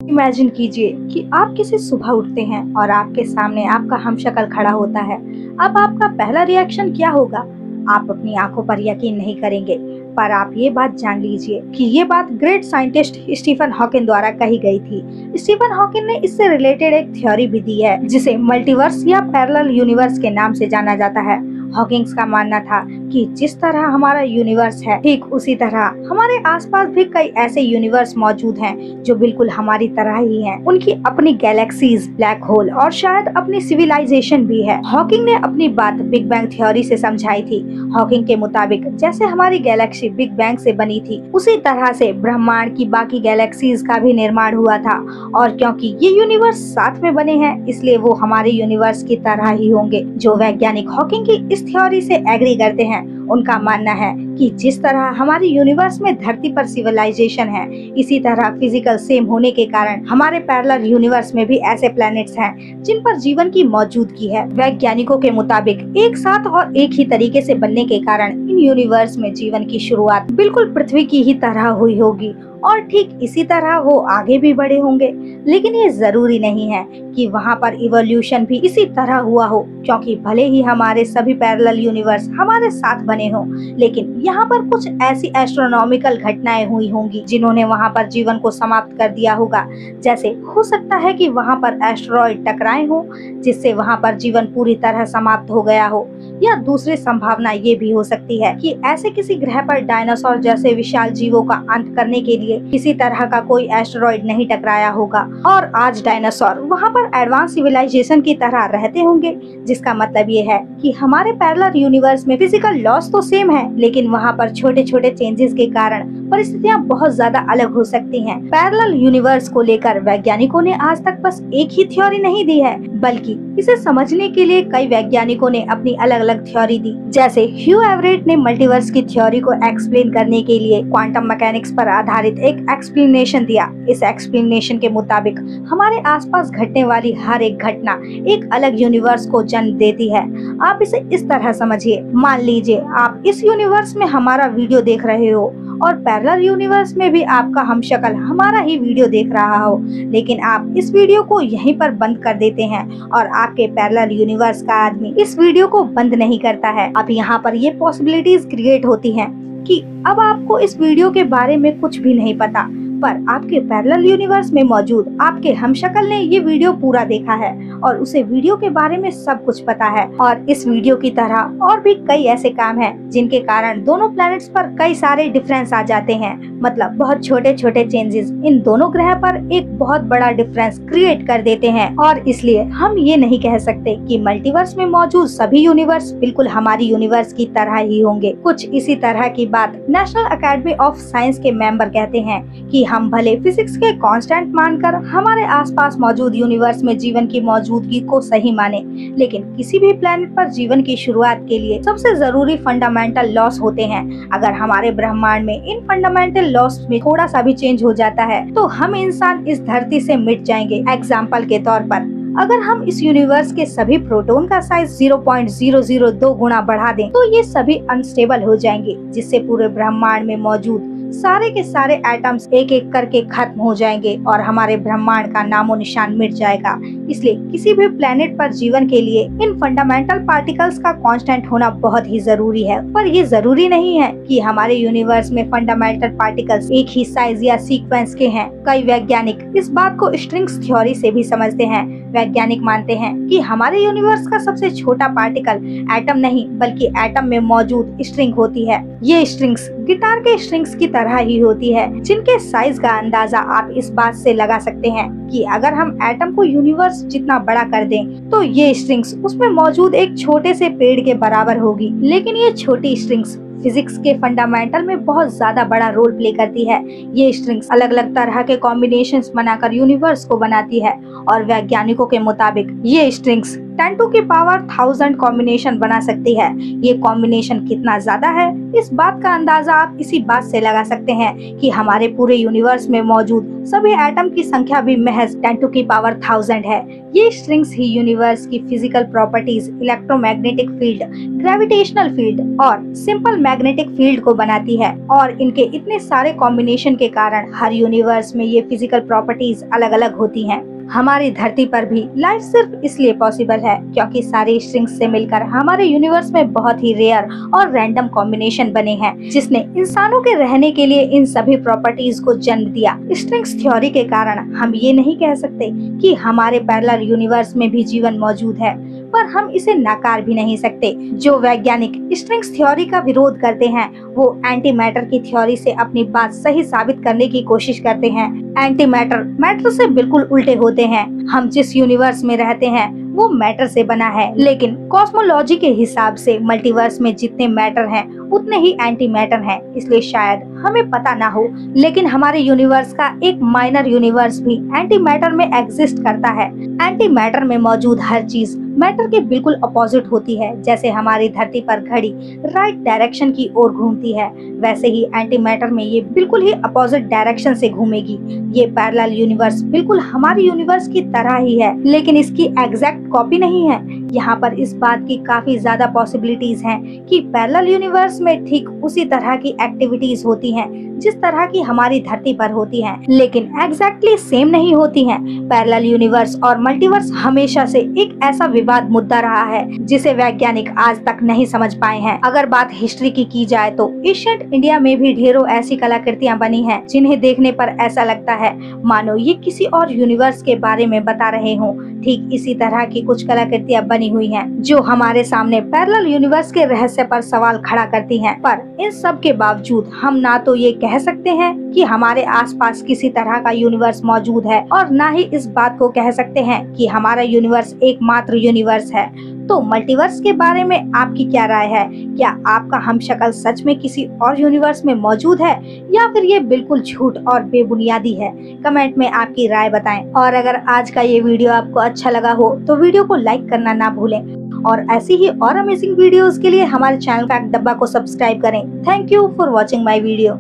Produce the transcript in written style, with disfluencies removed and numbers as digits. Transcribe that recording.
Imagine कीजिए कि आप किसी सुबह उठते हैं और आपके सामने आपका हमशक्ल खड़ा होता है। अब आपका पहला रिएक्शन क्या होगा? आप अपनी आंखों पर यकीन नहीं करेंगे। पर आप ये बात जान लीजिए कि ये बात ग्रेट साइंटिस्ट स्टीफन हॉकिंग द्वारा कही गई थी। स्टीफन हॉकिंग ने इससे रिलेटेड एक थ्योरी भी दी है जिसे मल्टीवर्स या पैरेलल यूनिवर्स के नाम से जाना जाता है। हॉकिंग्स का मानना था कि जिस तरह हमारा यूनिवर्स है, ठीक उसी तरह हमारे आसपास भी कई ऐसे यूनिवर्स मौजूद हैं जो बिल्कुल हमारी तरह ही हैं। उनकी अपनी गैलेक्सीज, ब्लैक होल और शायद अपनी सिविलाइजेशन भी है। हॉकिंग ने अपनी बात बिग बैंग थ्योरी से समझाई थी। हॉकिंग के मुताबिक जैसे हमारी गैलेक्सी बिग बैंग से बनी थी, उसी तरह से ब्रह्मांड की बाकी गैलेक्सीज का भी निर्माण हुआ था। और क्योंकि ये यूनिवर्स साथ में बने हैं, इसलिए वो हमारे यूनिवर्स की तरह ही होंगे। जो वैज्ञानिक हॉकिंग की इस थ्योरी से एग्री करते हैं, उनका मानना है कि जिस तरह हमारे यूनिवर्स में धरती पर सिविलाइजेशन है, इसी तरह फिजिकल सेम होने के कारण हमारे पैरेलल यूनिवर्स में भी ऐसे प्लैनेट्स हैं जिन पर जीवन की मौजूदगी है। वैज्ञानिकों के मुताबिक एक साथ और एक ही तरीके से बनने के कारण इन यूनिवर्स में जीवन की शुरुआत बिल्कुल पृथ्वी की ही तरह हुई होगी और ठीक इसी तरह वो आगे भी बढ़े होंगे। लेकिन ये जरूरी नहीं है कि वहाँ पर इवोल्यूशन भी इसी तरह हुआ हो, क्योंकि भले ही हमारे सभी पैरेलल यूनिवर्स हमारे साथ बने हों, लेकिन यहाँ पर कुछ ऐसी एस्ट्रोनॉमिकल घटनाएं हुई होंगी जिन्होंने वहाँ पर जीवन को समाप्त कर दिया होगा। जैसे हो सकता है कि वहाँ पर एस्टेरॉइड टकराए हों जिससे वहाँ पर जीवन पूरी तरह समाप्त हो गया हो, या दूसरी संभावना ये भी हो सकती है कि ऐसे किसी ग्रह पर डायनासोर जैसे विशाल जीवों का अंत करने के लिए किसी तरह का कोई एस्टेरॉइड नहीं टकराया होगा और आज डायनासोर वहाँ पर एडवांस सिविलाइजेशन की तरह रहते होंगे। जिसका मतलब ये है कि हमारे पैरेलल यूनिवर्स में फिजिकल लॉस तो सेम है, लेकिन वहाँ पर छोटे छोटे चेंजेस के कारण परिस्थितियाँ बहुत ज्यादा अलग हो सकती हैं। पैरेलल यूनिवर्स को लेकर वैज्ञानिकों ने आज तक बस एक ही थ्योरी नहीं दी है, बल्कि इसे समझने के लिए कई वैज्ञानिकों ने अपनी अलग अलग थ्योरी दी। जैसे ह्यू एवरेट ने मल्टीवर्स की थ्योरी को एक्सप्लेन करने के लिए क्वांटम मैकेनिक्स पर आधारित एक एक्सप्लेनेशन दिया। इस एक्सप्लेनेशन के मुताबिक हमारे आसपास घटने वाली हर एक घटना एक अलग यूनिवर्स को जन्म देती है। आप इसे इस तरह समझिए, मान लीजिए आप इस यूनिवर्स में हमारा वीडियो देख रहे हो और पैरेलल यूनिवर्स में भी आपका हमशक्ल हमारा ही वीडियो देख रहा हो, लेकिन आप इस वीडियो को यहीं पर बंद कर देते हैं और आपके पैरेलल यूनिवर्स का आदमी इस वीडियो को बंद नहीं करता है। अब यहाँ पर ये पॉसिबिलिटीज क्रिएट होती हैं कि अब आपको इस वीडियो के बारे में कुछ भी नहीं पता, पर आपके पैरेलल यूनिवर्स में मौजूद आपके हमशक्ल ने ये वीडियो पूरा देखा है और उसे वीडियो के बारे में सब कुछ पता है। और इस वीडियो की तरह और भी कई ऐसे काम हैं जिनके कारण दोनों प्लैनेट्स पर कई सारे डिफरेंस आ जाते हैं। मतलब बहुत छोटे छोटे चेंजेस इन दोनों ग्रह पर एक बहुत बड़ा डिफरेंस क्रिएट कर देते हैं। और इसलिए हम ये नहीं कह सकते कि मल्टीवर्स में मौजूद सभी यूनिवर्स बिल्कुल हमारी यूनिवर्स की तरह ही होंगे। कुछ इसी तरह की बात नेशनल अकेडमी ऑफ साइंस के मेंबर कहते हैं कि हम भले फिजिक्स के कांस्टेंट मानकर हमारे आसपास मौजूद यूनिवर्स में जीवन की मौजूदगी को सही माने, लेकिन किसी भी प्लेनेट पर जीवन की शुरुआत के लिए सबसे जरूरी फंडामेंटल लॉस होते हैं। अगर हमारे ब्रह्मांड में इन फंडामेंटल लॉस में थोड़ा सा भी चेंज हो जाता है तो हम इंसान इस धरती से मिट जाएंगे। एग्जाम्पल के तौर पर, अगर हम इस यूनिवर्स के सभी प्रोटॉन का साइज 0.002 गुना बढ़ा दें तो ये सभी अनस्टेबल हो जाएंगे, जिससे पूरे ब्रह्मांड में मौजूद सारे के सारे एटम्स एक एक करके खत्म हो जाएंगे और हमारे ब्रह्मांड का नामो निशान मिट जाएगा। इसलिए किसी भी प्लेनेट पर जीवन के लिए इन फंडामेंटल पार्टिकल्स का कांस्टेंट होना बहुत ही जरूरी है। पर ये जरूरी नहीं है कि हमारे यूनिवर्स में फंडामेंटल पार्टिकल्स एक ही साइज या सीक्वेंस के हैं। कई वैज्ञानिक इस बात को स्ट्रिंग्स थ्योरी से भी समझते हैं। वैज्ञानिक मानते हैं कि हमारे यूनिवर्स का सबसे छोटा पार्टिकल एटम नहीं बल्कि एटम में मौजूद स्ट्रिंग होती है। ये स्ट्रिंग्स गिटार के स्ट्रिंग्स की तरह ही होती है, जिनके साइज का अंदाजा आप इस बात से लगा सकते हैं कि अगर हम एटम को यूनिवर्स जितना बड़ा कर दें तो ये स्ट्रिंग्स उसमें मौजूद एक छोटे से पेड़ के बराबर होगी। लेकिन ये छोटी स्ट्रिंग्स फिजिक्स के फंडामेंटल में बहुत ज्यादा बड़ा रोल प्ले करती है। ये स्ट्रिंग्स अलग अलग तरह के कॉम्बिनेशंस बनाकर यूनिवर्स को बनाती है और वैज्ञानिकों के मुताबिक ये स्ट्रिंग्स 10 टू की पावर 1000 कॉम्बिनेशन बना सकती है। ये कॉम्बिनेशन कितना ज्यादा है, इस बात का अंदाजा आप इसी बात से लगा सकते हैं कि हमारे पूरे यूनिवर्स में मौजूद सभी एटम की संख्या भी महज 10 टू की पावर 1000 है। ये स्ट्रिंग्स ही यूनिवर्स की physical properties, electromagnetic field, gravitational field और सिंपल मैग्नेटिक फील्ड को बनाती है। और इनके इतने सारे कॉम्बिनेशन के कारण हर यूनिवर्स में ये फिजिकल प्रॉपर्टीज अलग अलग होती हैं। हमारी धरती पर भी लाइफ सिर्फ इसलिए पॉसिबल है क्योंकि सारे स्ट्रिंग्स से मिलकर हमारे यूनिवर्स में बहुत ही रेयर और रैंडम कॉम्बिनेशन बने हैं, जिसने इंसानों के रहने के लिए इन सभी प्रॉपर्टीज को जन्म दिया। स्ट्रिंग्स थ्योरी के कारण हम ये नहीं कह सकते कि हमारे पैरेलल यूनिवर्स में भी जीवन मौजूद है, पर हम इसे नकार भी नहीं सकते। जो वैज्ञानिक स्ट्रिंग्स थ्योरी का विरोध करते हैं वो एंटी मैटर की थ्योरी से अपनी बात सही साबित करने की कोशिश करते हैं। एंटी मैटर मैटर से बिल्कुल उल्टे होते हैं। हम जिस यूनिवर्स में रहते हैं वो मैटर से बना है, लेकिन कॉस्मोलॉजी के हिसाब से मल्टीवर्स में जितने मैटर हैं उतने ही एंटी मैटर हैं। इसलिए शायद हमें पता ना हो, लेकिन हमारे यूनिवर्स का एक माइनर यूनिवर्स भी एंटी मैटर में एग्जिस्ट करता है। एंटी मैटर में मौजूद हर चीज मैटर के बिल्कुल अपोजिट होती है। जैसे हमारी धरती पर घड़ी राइट डायरेक्शन की ओर घूमती है, वैसे ही एंटी मैटर में ये बिल्कुल ही अपोजिट डायरेक्शन से घूमेगी। ये पैरेलल यूनिवर्स बिल्कुल हमारे यूनिवर्स की तरह ही है, लेकिन इसकी एग्जैक्ट कॉपी नहीं है। यहाँ पर इस बात की काफी ज्यादा पॉसिबिलिटीज हैं कि पैरेलल यूनिवर्स में ठीक उसी तरह की एक्टिविटीज होती हैं जिस तरह की हमारी धरती पर होती हैं, लेकिन एग्जैक्टली सेम नहीं होती हैं। पैरेलल यूनिवर्स और मल्टीवर्स हमेशा से एक ऐसा विवाद मुद्दा रहा है जिसे वैज्ञानिक आज तक नहीं समझ पाए हैं। अगर बात हिस्ट्री की जाए तो एशियंट इंडिया में भी ढेरों ऐसी कलाकृतियां बनी हैं जिन्हें देखने पर ऐसा लगता है मानो ये किसी और यूनिवर्स के बारे में बता रहे हों। ठीक इसी तरह की कुछ कलाकृतियां बनी हुई हैं जो हमारे सामने पैरेलल यूनिवर्स के रहस्य पर सवाल खड़ा करती हैं। पर इन सब के बावजूद हम ना तो ये कह सकते हैं कि हमारे आसपास किसी तरह का यूनिवर्स मौजूद है और ना ही इस बात को कह सकते हैं कि हमारा यूनिवर्स एकमात्र यूनिवर्स है। तो मल्टीवर्स के बारे में आपकी क्या राय है? क्या आपका हमशक्ल सच में किसी और यूनिवर्स में मौजूद है या फिर ये बिल्कुल झूठ और बेबुनियादी है? कमेंट में आपकी राय बताएं। और अगर आज का ये वीडियो आपको अच्छा लगा हो तो वीडियो को लाइक करना ना भूलें और ऐसी ही और अमेजिंग वीडियोस के लिए हमारे चैनल का डब्बा को सब्सक्राइब करें। Thank you for watching my video.